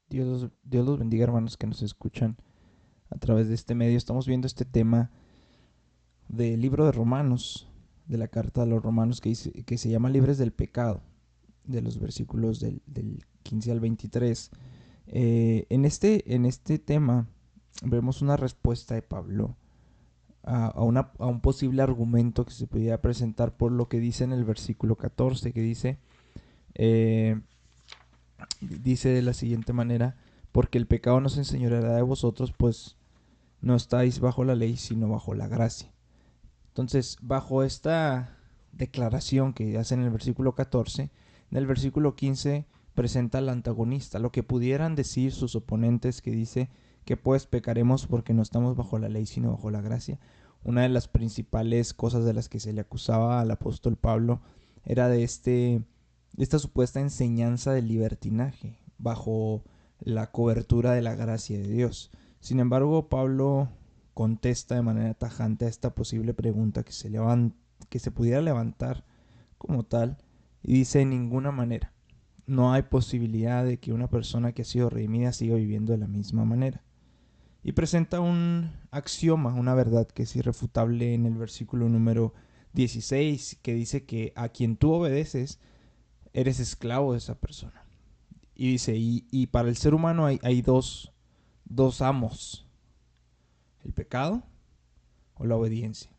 Dios los bendiga, hermanos que nos escuchan a través de este medio. Estamos viendo este tema del libro de Romanos, de la carta a los Romanos que se llama Libres del Pecado, de los versículos del 15 al 23. En este tema vemos una respuesta de Pablo a un posible argumento que se pudiera presentar por lo que dice en el versículo 14, que eh, dice de la siguiente manera: porque el pecado no se enseñoreará de vosotros, pues no estáis bajo la ley, sino bajo la gracia. Entonces, bajo esta declaración que hace en el versículo 14, en el versículo 15 presenta al antagonista, lo que pudieran decir sus oponentes, que dice que pues pecaremos porque no estamos bajo la ley, sino bajo la gracia. Una de las principales cosas de las que se le acusaba al apóstol Pablo era de esta supuesta enseñanza del libertinaje bajo la cobertura de la gracia de Dios. Sin embargo, Pablo contesta de manera tajante a esta posible pregunta que se pudiera levantar como tal, y dice: en ninguna manera. No hay posibilidad de que una persona que ha sido redimida siga viviendo de la misma manera. Y presenta un axioma, una verdad que es irrefutable en el versículo número 16, que dice que a quien tú obedeces, eres esclavo de esa persona. Y dice, y para el ser humano hay dos amos: el pecado o la obediencia.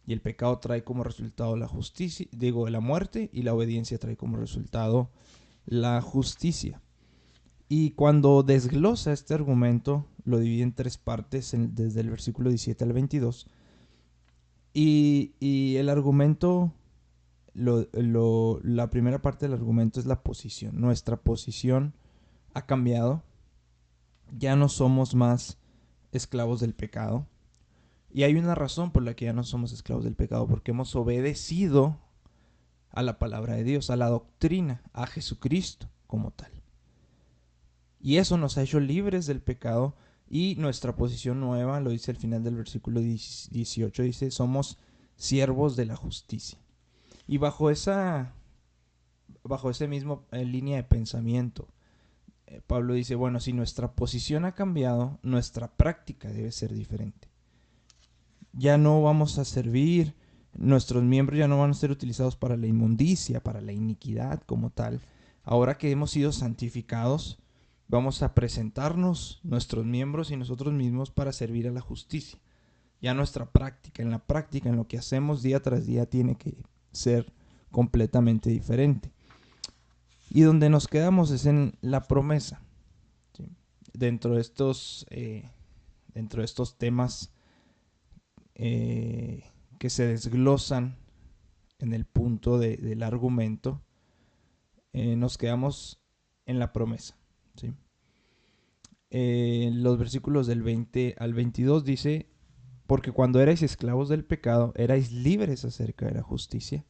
Y el pecado trae como resultado la justicia, digo, la muerte, y la obediencia trae como resultado la justicia. Y cuando desglosa este argumento, lo divide en tres partes, desde el versículo 17 al 22. Y el argumento, la primera parte del argumento es la posición. Nuestra posición ha cambiado. Ya no somos más esclavos del pecado. Y hay una razón por la que ya no somos esclavos del pecado: porque hemos obedecido a la palabra de Dios, a la doctrina, a Jesucristo como tal. Y eso nos ha hecho libres del pecado. Y nuestra posición nueva, lo dice al final del versículo 18, dice: somos siervos de la justicia. Y bajo ese mismo línea de pensamiento, Pablo dice: bueno, si nuestra posición ha cambiado, nuestra práctica debe ser diferente. Ya no vamos a servir, nuestros miembros ya no van a ser utilizados para la inmundicia, para la iniquidad como tal. Ahora que hemos sido santificados, vamos a presentarnos nuestros miembros y nosotros mismos para servir a la justicia. Ya nuestra práctica, en lo que hacemos día tras día, tiene que ser completamente diferente. Y donde nos quedamos es en la promesa. ¿Sí? Dentro de estos temas que se desglosan en el punto del argumento, nos quedamos en la promesa. ¿Sí? Los versículos del 20 al 22 dice: porque cuando erais esclavos del pecado, erais libres acerca de la justicia.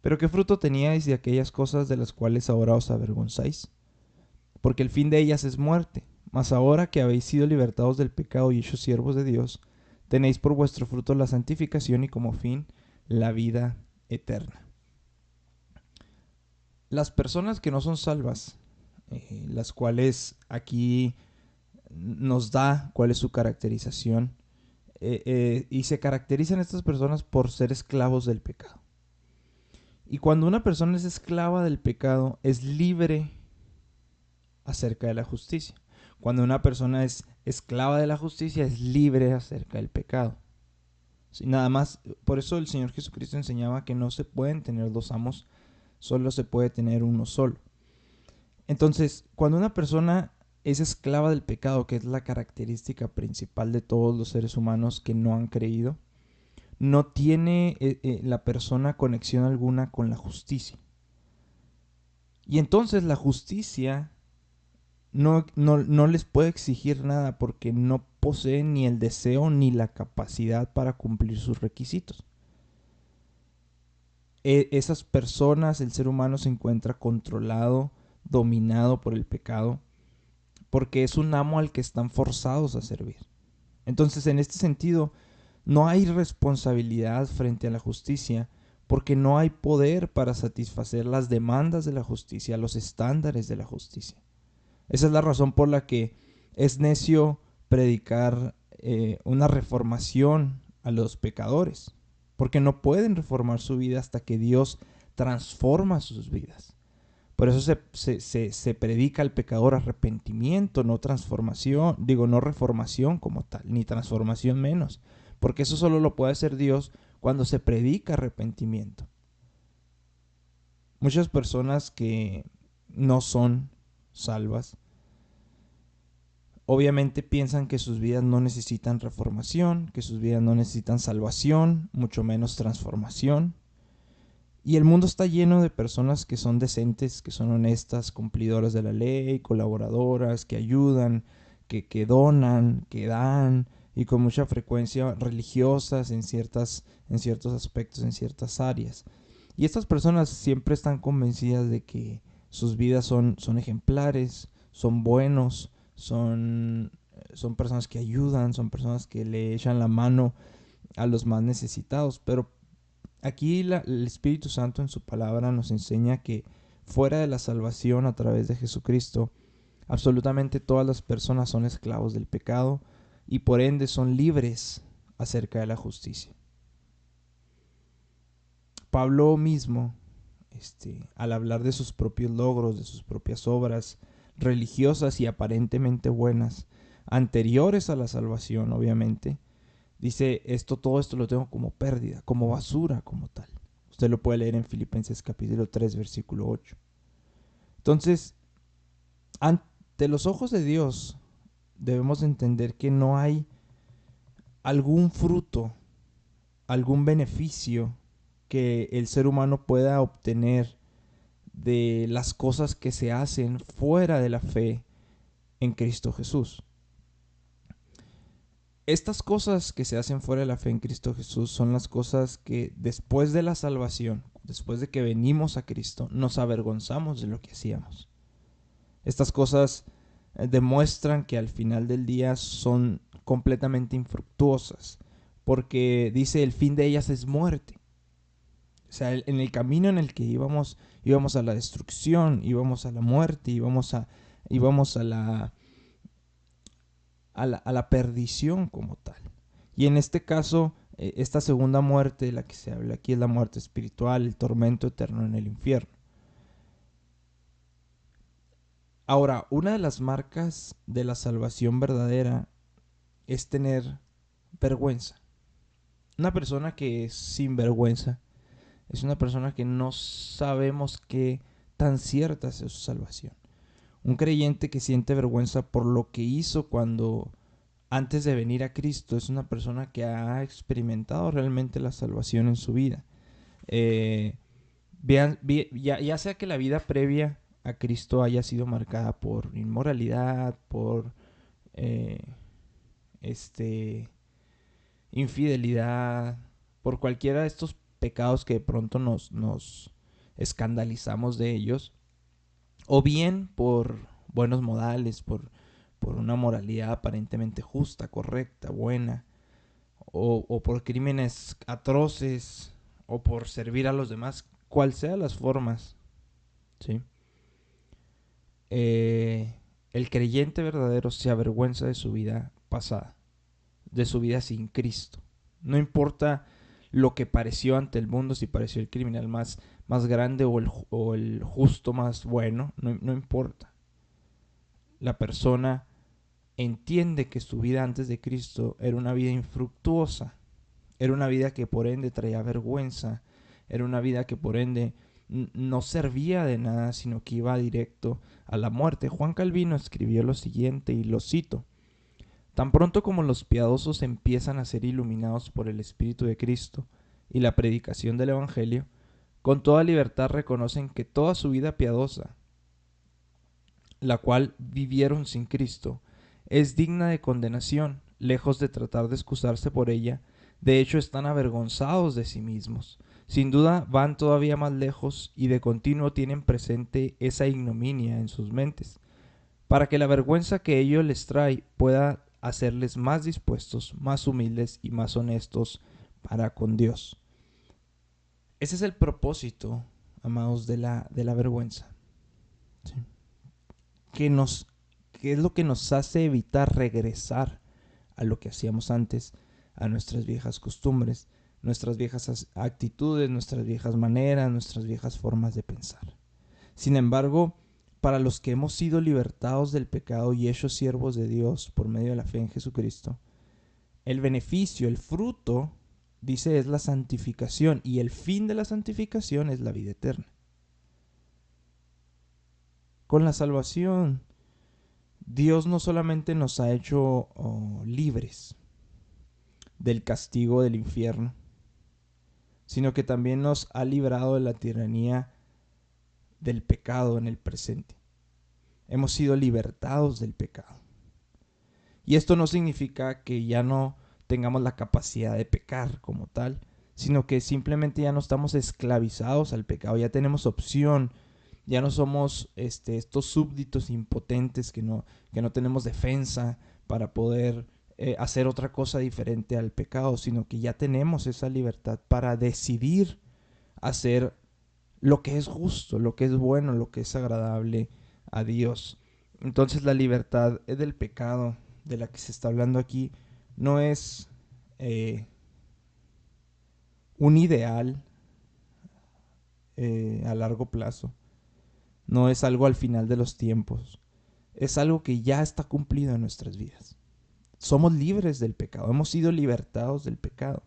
Pero ¿qué fruto teníais de aquellas cosas de las cuales ahora os avergonzáis? Porque el fin de ellas es muerte. Mas ahora que habéis sido libertados del pecado y hechos siervos de Dios, tenéis por vuestro fruto la santificación y como fin la vida eterna. Las personas que no son salvas, las cuales aquí nos da cuál es su caracterización, y se caracterizan estas personas por ser esclavos del pecado. Y cuando una persona es esclava del pecado, es libre acerca de la justicia. Cuando una persona es esclava de la justicia, es libre acerca del pecado. Sí, nada más, por eso el Señor Jesucristo enseñaba que no se pueden tener dos amos, solo se puede tener uno solo. Entonces, cuando una persona es esclava del pecado, que es la característica principal de todos los seres humanos que no han creído, no tiene la persona conexión alguna con la justicia. Y entonces la justicia no les puede exigir nada, porque no poseen ni el deseo ni la capacidad para cumplir sus requisitos. Esas personas, el ser humano se encuentra controlado, dominado por el pecado, porque es un amo al que están forzados a servir. Entonces, en este sentido, no hay responsabilidad frente a la justicia, porque no hay poder para satisfacer las demandas de la justicia, los estándares de la justicia. Esa es la razón por la que es necio predicar una reformación a los pecadores, porque no pueden reformar su vida hasta que Dios transforma sus vidas. Por eso se predica al pecador arrepentimiento, no transformación, no reformación como tal, ni transformación menos, porque eso solo lo puede hacer Dios cuando se predica arrepentimiento. Muchas personas que no son salvas obviamente piensan que sus vidas no necesitan reformación, que sus vidas no necesitan salvación, mucho menos transformación. Y el mundo está lleno de personas que son decentes, que son honestas, cumplidoras de la ley, colaboradoras, que ayudan, que donan, que dan, y con mucha frecuencia religiosas en ciertos aspectos, en ciertas áreas. Y estas personas siempre están convencidas de que sus vidas son ejemplares, son buenos, son personas que ayudan, son personas que le echan la mano a los más necesitados. Pero aquí el Espíritu Santo en su palabra nos enseña que fuera de la salvación a través de Jesucristo, absolutamente todas las personas son esclavos del pecado y por ende son libres acerca de la justicia. Pablo mismo, al hablar de sus propios logros, de sus propias obras religiosas y aparentemente buenas, anteriores a la salvación, obviamente, dice, todo esto lo tengo como pérdida, como basura, como tal. Usted lo puede leer en Filipenses capítulo 3, versículo 8. Entonces, ante los ojos de Dios, debemos entender que no hay algún fruto, algún beneficio que el ser humano pueda obtener de las cosas que se hacen fuera de la fe en Cristo Jesús. Estas cosas que se hacen fuera de la fe en Cristo Jesús son las cosas que después de la salvación, después de que venimos a Cristo, nos avergonzamos de lo que hacíamos. Estas cosas demuestran que al final del día son completamente infructuosas, porque dice el fin de ellas es muerte. O sea, en el camino en el que íbamos a la destrucción, íbamos a la muerte, íbamos a la perdición como tal. Y en este caso, esta segunda muerte de la que se habla aquí es la muerte espiritual, el tormento eterno en el infierno. Ahora, una de las marcas de la salvación verdadera es tener vergüenza. Una persona que es sin vergüenza es una persona que no sabemos qué tan cierta es su salvación. Un creyente que siente vergüenza por lo que hizo cuando antes de venir a Cristo es una persona que ha experimentado realmente la salvación en su vida. Ya sea que la vida previa a Cristo haya sido marcada por inmoralidad, por eh, infidelidad, por cualquiera de estos pecados que de pronto nos escandalizamos de ellos, o bien por buenos modales, por una moralidad aparentemente justa, correcta, buena, o por crímenes atroces, o por servir a los demás, cual sean las formas, ¿sí? El creyente verdadero se avergüenza de su vida pasada, de su vida sin Cristo. No importa lo que pareció ante el mundo, si pareció el criminal más grande o el justo más bueno, no importa. La persona entiende que su vida antes de Cristo era una vida infructuosa, era una vida que por ende traía vergüenza, era una vida que por ende no servía de nada, sino que iba directo a la muerte. Juan Calvino escribió lo siguiente, y lo cito: tan pronto como los piadosos empiezan a ser iluminados por el Espíritu de Cristo y la predicación del Evangelio, con toda libertad reconocen que toda su vida piadosa, la cual vivieron sin Cristo, es digna de condenación, lejos de tratar de excusarse por ella. De hecho, están avergonzados de sí mismos. Sin duda van todavía más lejos y de continuo tienen presente esa ignominia en sus mentes, para que la vergüenza que ello les trae pueda hacerles más dispuestos, más humildes y más honestos para con Dios. Ese es el propósito, amados, de la vergüenza. ¿Sí? Que nos ¿Qué es lo que nos hace evitar regresar a lo que hacíamos antes, a nuestras viejas costumbres, nuestras viejas actitudes, nuestras viejas maneras, nuestras viejas formas de pensar? Sin embargo, para los que hemos sido libertados del pecado y hechos siervos de Dios por medio de la fe en Jesucristo, el beneficio, el fruto, dice, es la santificación, y el fin de la santificación es la vida eterna. Con la salvación, Dios no solamente nos ha hecho libres del castigo del infierno, sino que también nos ha librado de la tiranía del pecado en el presente. Hemos sido libertados del pecado. Y esto no significa que ya no tengamos la capacidad de pecar como tal, sino que simplemente ya no estamos esclavizados al pecado, ya tenemos opción, ya no somos estos súbditos impotentes que no tenemos defensa para poder hacer otra cosa diferente al pecado, sino que ya tenemos esa libertad para decidir hacer lo que es justo, lo que es bueno, lo que es agradable a Dios. Entonces la libertad del pecado de la que se está hablando aquí no es un ideal a largo plazo, no es algo al final de los tiempos, es algo que ya está cumplido en nuestras vidas. Somos libres del pecado, hemos sido libertados del pecado.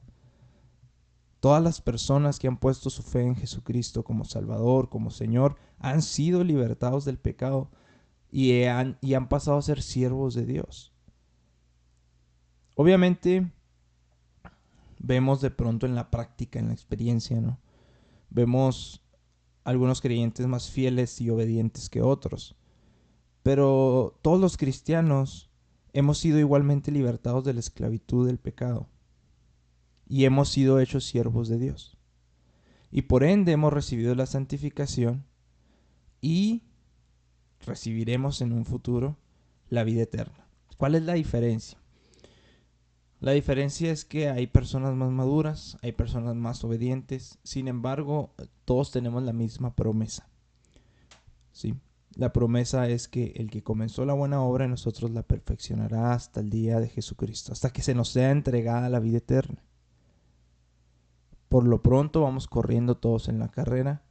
Todas las personas que han puesto su fe en Jesucristo como Salvador, como Señor, han sido libertados del pecado y han pasado a ser siervos de Dios. Obviamente, vemos de pronto en la práctica, en la experiencia, ¿no? Vemos algunos creyentes más fieles y obedientes que otros. Pero todos los cristianos hemos sido igualmente libertados de la esclavitud del pecado y hemos sido hechos siervos de Dios. Y por ende hemos recibido la santificación y recibiremos en un futuro la vida eterna. ¿Cuál es la diferencia? La diferencia es que hay personas más maduras, hay personas más obedientes, sin embargo, todos tenemos la misma promesa. ¿Sí? La promesa es que el que comenzó la buena obra en nosotros la perfeccionará hasta el día de Jesucristo, hasta que se nos sea entregada la vida eterna. Por lo pronto vamos corriendo todos en la carrera.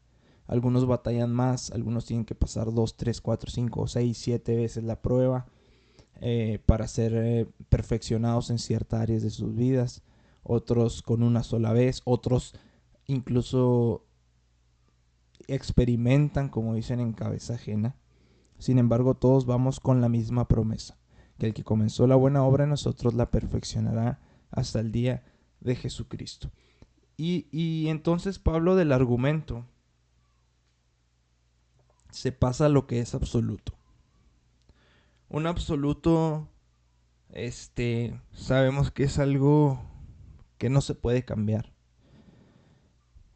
Algunos batallan más, algunos tienen que pasar 2, 3, 4, 5, 6, 7 veces la prueba para ser perfeccionados en ciertas áreas de sus vidas. Otros con una sola vez, otros incluso experimentan, como dicen, en cabeza ajena. Sin embargo, todos vamos con la misma promesa, que el que comenzó la buena obra en nosotros la perfeccionará hasta el día de Jesucristo. Y entonces Pablo del argumento se pasa a lo que es absoluto. Un absoluto, sabemos que es algo que no se puede cambiar.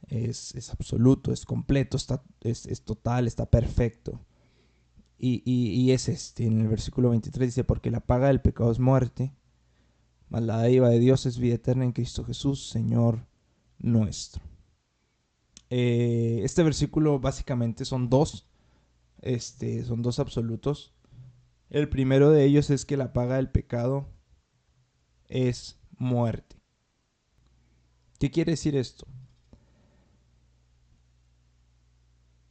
Es absoluto, es completo, es total, está perfecto. Y es en el versículo 23 dice, porque la paga del pecado es muerte, mas la dádiva de Dios es vida eterna en Cristo Jesús, Señor nuestro. Este versículo básicamente son dos absolutos. El primero de ellos es que la paga del pecado es muerte. ¿Qué quiere decir esto?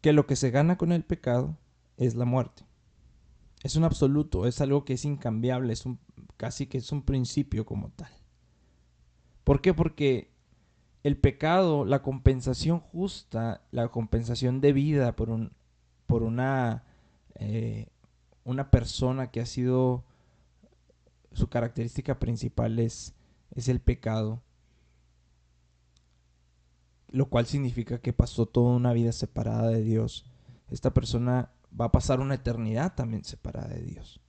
Que lo que se gana con el pecado es la muerte. Es un absoluto, es algo que es incambiable, casi que es un principio como tal. ¿Por qué? Porque el pecado, la compensación justa, la compensación debida por una persona que ha sido, su característica principal es el pecado, lo cual significa que pasó toda una vida separada de Dios. Esta persona va a pasar una eternidad también separada de Dios.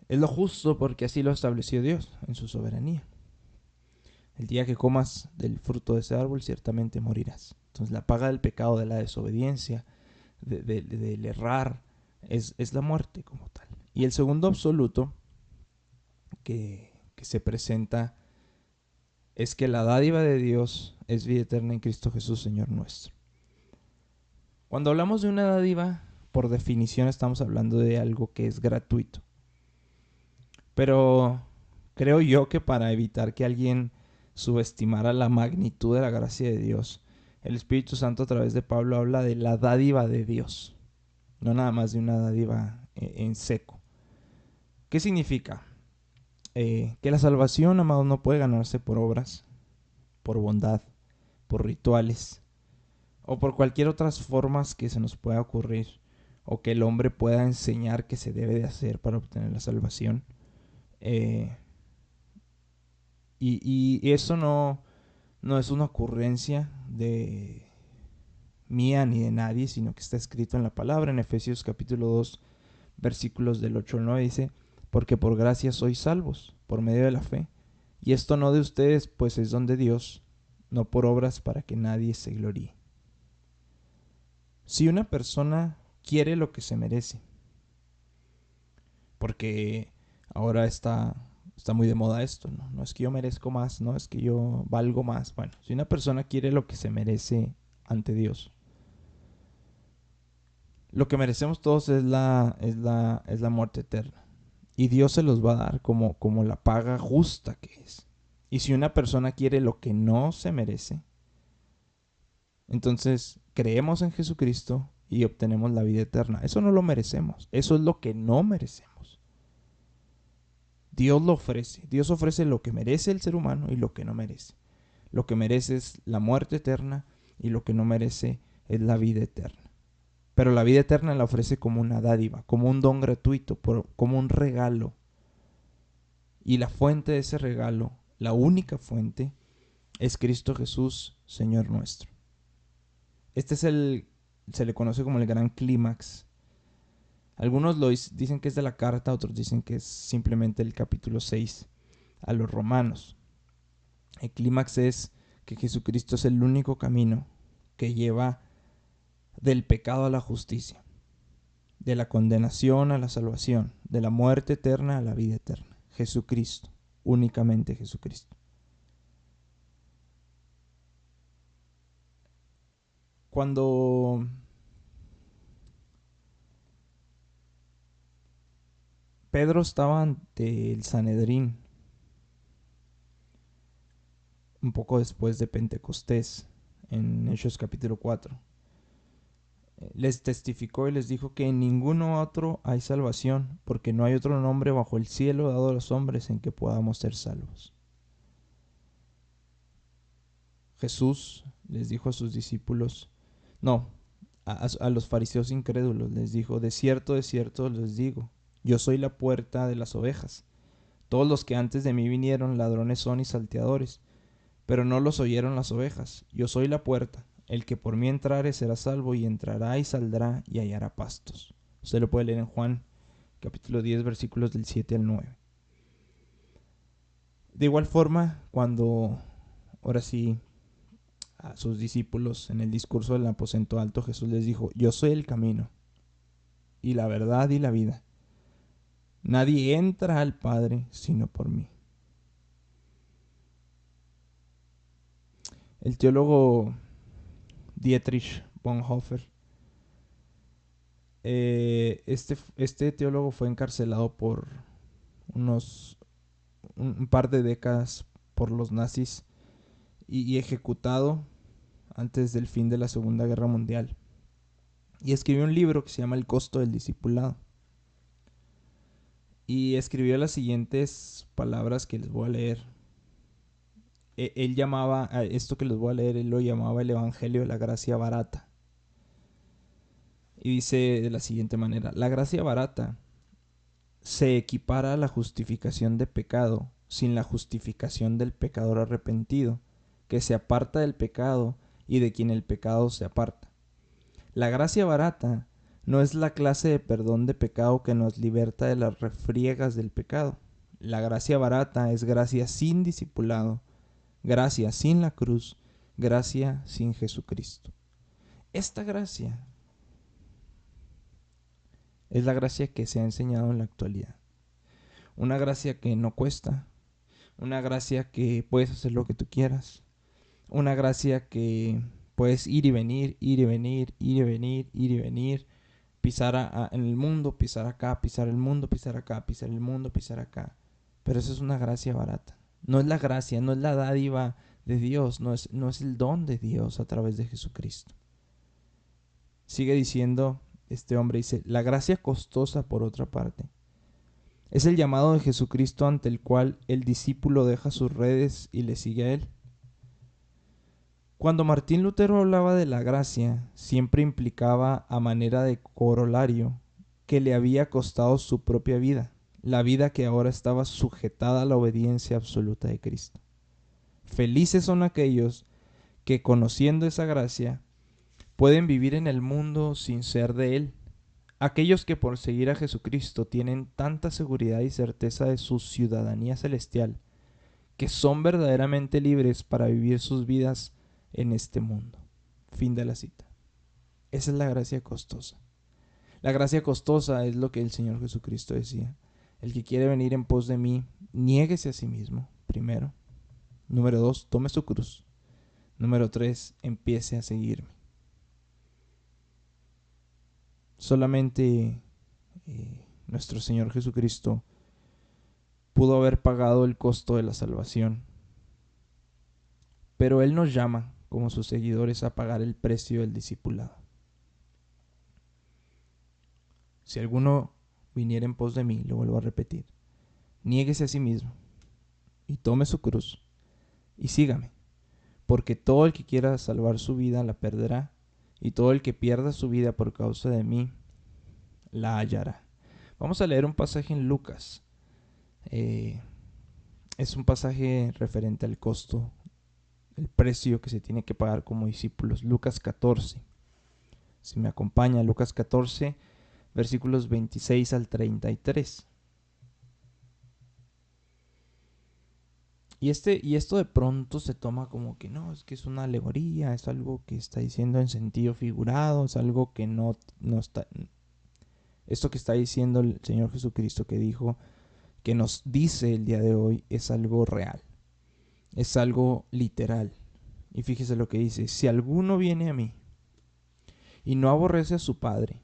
Es lo justo porque así lo estableció Dios en su soberanía. El día que comas del fruto de ese árbol, ciertamente morirás. Entonces la paga del pecado, de la desobediencia, del errar, es la muerte como tal. Y el segundo absoluto que se presenta es que la dádiva de Dios es vida eterna en Cristo Jesús, Señor nuestro. Cuando hablamos de una dádiva, por definición estamos hablando de algo que es gratuito. Pero creo yo que para evitar que alguien subestimara la magnitud de la gracia de Dios, el Espíritu Santo a través de Pablo habla de la dádiva de Dios, no nada más de una dádiva en seco. ¿Qué significa? Que la salvación, amados, no puede ganarse por obras, por bondad, por rituales o por cualquier otras formas que se nos pueda ocurrir o que el hombre pueda enseñar que se debe de hacer para obtener la salvación. Y eso no es una ocurrencia de mía ni de nadie, sino que está escrito en la palabra. En Efesios capítulo 2, versículos del 8 al 9 dice: porque por gracia sois salvos, por medio de la fe. Y esto no de ustedes, pues es don de Dios, no por obras para que nadie se gloríe. Si una persona quiere lo que se merece, porque ahora está muy de moda esto, ¿no? No es que yo merezco más, no es que yo valgo más. Bueno, si una persona quiere lo que se merece ante Dios, lo que merecemos todos es la muerte eterna. Y Dios se los va a dar como la paga justa que es. Y si una persona quiere lo que no se merece, entonces creemos en Jesucristo y obtenemos la vida eterna. Eso no lo merecemos. Eso es lo que no merecemos. Dios lo ofrece. Dios ofrece lo que merece el ser humano y lo que no merece. Lo que merece es la muerte eterna y lo que no merece es la vida eterna. Pero la vida eterna la ofrece como una dádiva, como un don gratuito, como un regalo. Y la fuente de ese regalo, la única fuente, es Cristo Jesús, Señor nuestro. Este se le conoce como el gran clímax. Algunos dicen que es de la carta, otros dicen que es simplemente el capítulo 6 a los romanos. El clímax es que Jesucristo es el único camino que lleva del pecado a la justicia, de la condenación a la salvación, de la muerte eterna a la vida eterna. Jesucristo, únicamente Jesucristo. Cuando Pedro estaba ante el Sanedrín, un poco después de Pentecostés, en Hechos capítulo 4, les testificó y les dijo que en ninguno otro hay salvación, porque no hay otro nombre bajo el cielo dado a los hombres en que podamos ser salvos. Jesús les dijo a sus discípulos, no, a los fariseos incrédulos les dijo: de cierto les digo, yo soy la puerta de las ovejas. Todos los que antes de mí vinieron ladrones son y salteadores, pero no los oyeron las ovejas. Yo soy la puerta. El que por mí entrare será salvo, y entrará y saldrá y hallará pastos. Usted lo puede leer en Juan capítulo 10, versículos del 7 al 9. De igual forma, cuando ahora sí a sus discípulos en el discurso del aposento alto, Jesús les dijo: yo soy el camino y la verdad y la vida. Nadie entra al Padre sino por mí. El teólogo Dietrich Bonhoeffer, este teólogo fue encarcelado por un par de décadas por los nazis y ejecutado antes del fin de la Segunda Guerra Mundial. Y escribió un libro que se llama El costo del discipulado. Y escribió las siguientes palabras que les voy a leer. Él llamaba a esto que les voy a leer, él lo llamaba el Evangelio de la Gracia Barata. Y dice de la siguiente manera: la gracia barata se equipara a la justificación de pecado sin la justificación del pecador arrepentido, que se aparta del pecado y de quien el pecado se aparta. La gracia barata no es la clase de perdón de pecado que nos liberta de las refriegas del pecado. La gracia barata es gracia sin discipulado, gracia sin la cruz, gracia sin Jesucristo. Esta gracia es la gracia que se ha enseñado en la actualidad. Una gracia que no cuesta, una gracia que puedes hacer lo que tú quieras, una gracia que puedes ir y venir, ir y venir, ir y venir, ir y venir, pisar en el mundo, pisar acá, pisar el mundo, pisar acá, pisar el mundo, pisar acá. Pero eso es una gracia barata. No es la gracia, no es la dádiva de Dios, no es el don de Dios a través de Jesucristo. Sigue diciendo este hombre, dice, la gracia costosa, por otra parte, es el llamado de Jesucristo ante el cual el discípulo deja sus redes y le sigue a él. Cuando Martín Lutero hablaba de la gracia, siempre implicaba a manera de corolario que le había costado su propia vida, la vida que ahora estaba sujetada a la obediencia absoluta de Cristo. Felices son aquellos que, conociendo esa gracia, pueden vivir en el mundo sin ser de él. Aquellos que por seguir a Jesucristo tienen tanta seguridad y certeza de su ciudadanía celestial, que son verdaderamente libres para vivir sus vidas en este mundo. Fin de la cita. Esa es la gracia costosa. La gracia costosa es lo que el Señor Jesucristo decía. El que quiere venir en pos de mí, niéguese a sí mismo, primero. Número 2, tome su cruz. Número 3, empiece a seguirme. Solamente nuestro Señor Jesucristo pudo haber pagado el costo de la salvación, pero Él nos llama como sus seguidores a pagar el precio del discipulado. Si alguno viniera en pos de mí, lo vuelvo a repetir, niéguese a sí mismo y tome su cruz y sígame, porque todo el que quiera salvar su vida la perderá, y todo el que pierda su vida por causa de mí la hallará. Vamos a leer un pasaje en Lucas. Es un pasaje referente al costo, el precio que se tiene que pagar como discípulos. Lucas 14. Si me acompaña, Lucas 14, versículos 26 al 33. Y esto de pronto se toma como que no, es que es una alegoría, es algo que está diciendo en sentido figurado, es algo que no está... Esto que está diciendo el Señor Jesucristo, que dijo, que nos dice el día de hoy, es algo real, es algo literal. Y fíjese lo que dice, si alguno viene a mí y no aborrece a su padre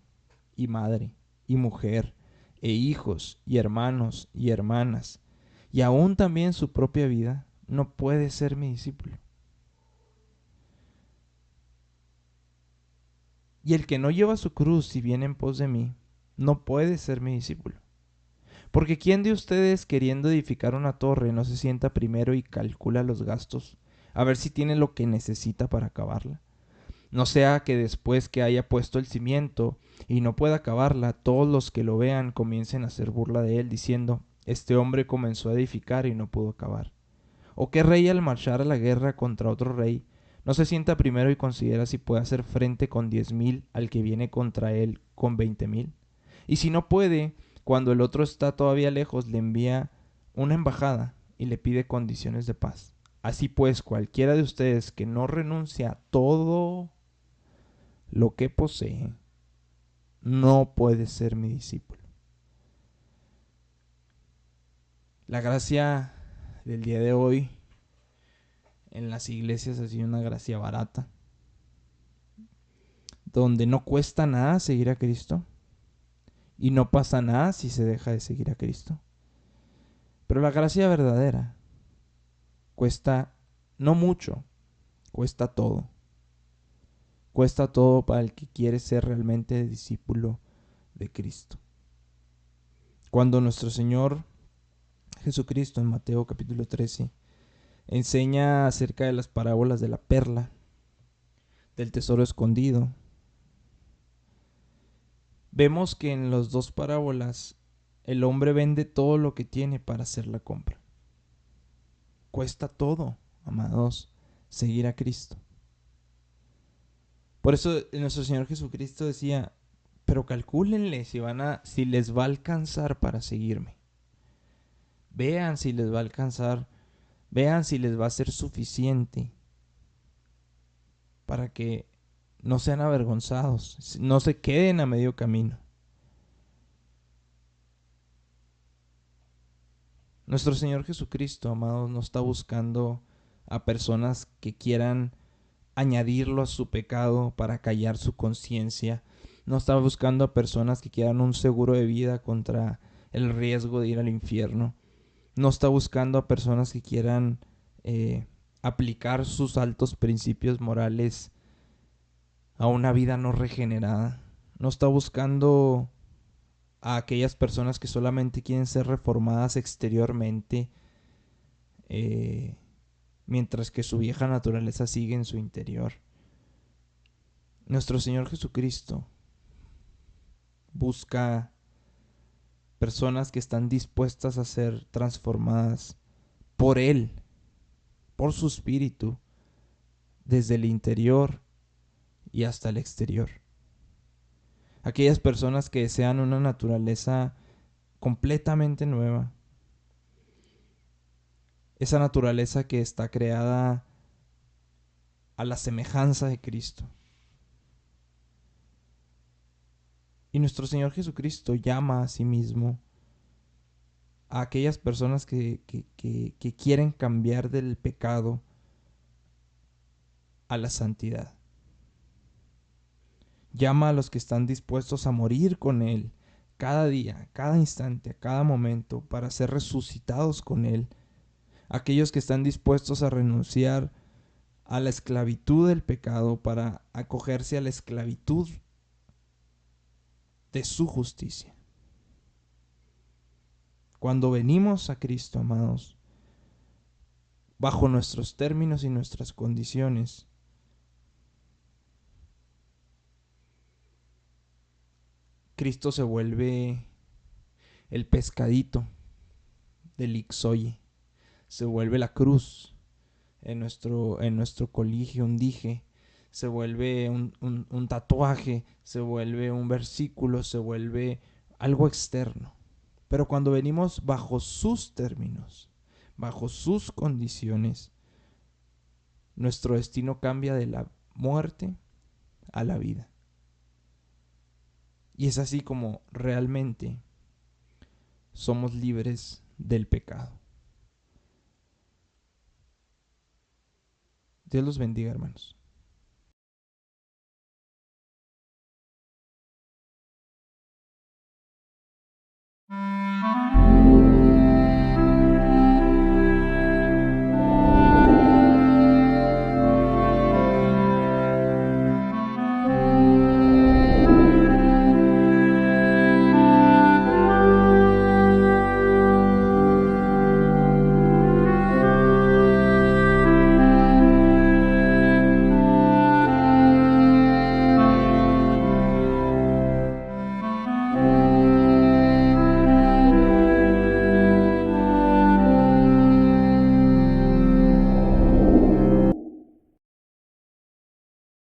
y madre y mujer e hijos y hermanos y hermanas, y aún también su propia vida, no puede ser mi discípulo. Y el que no lleva su cruz y viene en pos de mí, no puede ser mi discípulo. Porque ¿quién de ustedes, queriendo edificar una torre, no se sienta primero y calcula los gastos, a ver si tiene lo que necesita para acabarla? No sea que después que haya puesto el cimiento y no pueda acabarla, todos los que lo vean comiencen a hacer burla de él, diciendo, este hombre comenzó a edificar y no pudo acabar. ¿O qué rey, al marchar a la guerra contra otro rey, no se sienta primero y considera si puede hacer frente con 10,000 al que viene contra él con 20,000? Y si no puede, cuando el otro está todavía lejos, le envía una embajada y le pide condiciones de paz. Así pues, cualquiera de ustedes que no renuncia a todo lo que posee, no puede ser mi discípulo. La gracia del día de hoy en las iglesias ha sido una gracia barata, donde no cuesta nada seguir a Cristo y no pasa nada si se deja de seguir a Cristo. Pero la gracia verdadera cuesta no mucho, cuesta todo. Cuesta todo para el que quiere ser realmente discípulo de Cristo. Cuando nuestro Señor Jesucristo en Mateo capítulo 13 enseña acerca de las parábolas de la perla, del tesoro escondido, vemos que en las dos parábolas el hombre vende todo lo que tiene para hacer la compra. Cuesta todo, amados, seguir a Cristo. Por eso nuestro Señor Jesucristo decía, pero calcúlenle si les va a alcanzar para seguirme. Vean si les va a alcanzar, vean si les va a ser suficiente para que no sean avergonzados, no se queden a medio camino. Nuestro Señor Jesucristo, amados, no está buscando a personas que quieran añadirlo a su pecado para callar su conciencia. No está buscando a personas que quieran un seguro de vida contra el riesgo de ir al infierno. No está buscando a personas que quieran aplicar sus altos principios morales a una vida no regenerada. No está buscando a aquellas personas que solamente quieren ser reformadas exteriormente, eh, mientras que su vieja naturaleza sigue en su interior. Nuestro Señor Jesucristo busca personas que están dispuestas a ser transformadas por Él, por su Espíritu, desde el interior y hasta el exterior. Aquellas personas que desean una naturaleza completamente nueva. Esa naturaleza que está creada a la semejanza de Cristo. Y nuestro Señor Jesucristo llama a sí mismo a aquellas personas que quieren cambiar del pecado a la santidad. Llama a los que están dispuestos a morir con Él cada día, cada instante, cada momento, para ser resucitados con Él. Aquellos que están dispuestos a renunciar a la esclavitud del pecado para acogerse a la esclavitud de su justicia. Cuando venimos a Cristo, amados, bajo nuestros términos y nuestras condiciones, Cristo se vuelve el pescadito del Ixoye, se vuelve la cruz en nuestro coligio, un dije, se vuelve un tatuaje, se vuelve un versículo, se vuelve algo externo. Pero cuando venimos bajo sus términos, bajo sus condiciones, nuestro destino cambia de la muerte a la vida. Y es así como realmente somos libres del pecado. Dios los bendiga, hermanos.